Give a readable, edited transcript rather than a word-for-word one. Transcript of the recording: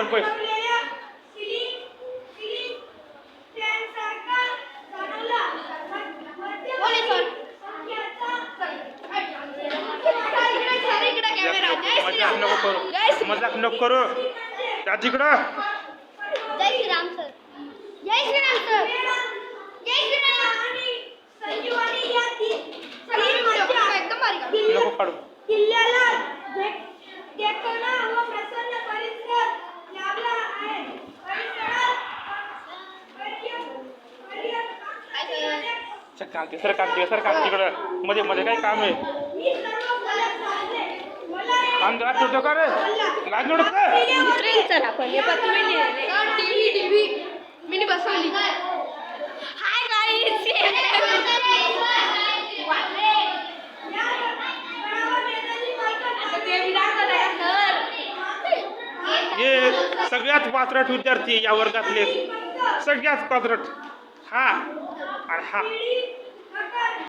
आपण पैसे मजाक नको करू त्या तिकडं जय श्रीराम सर जय श्रीराम सर जय श्रीराम संजीवनी या एकदम भारी नको काढू किल्ल्याला देखणा व प्रसन्न परिसर लाभला आहे सर काढ तिकडं मध्ये मध्ये काय काम आहे काम लाज नव्हतं का रे लाज नव्हतं का सर आपण टीव्ही मी बसवली हाय गाईस हे सगळ्यात पात्रट विद्यार्थी या वर्गातले सगळ्यात पात्रट हा आणि हा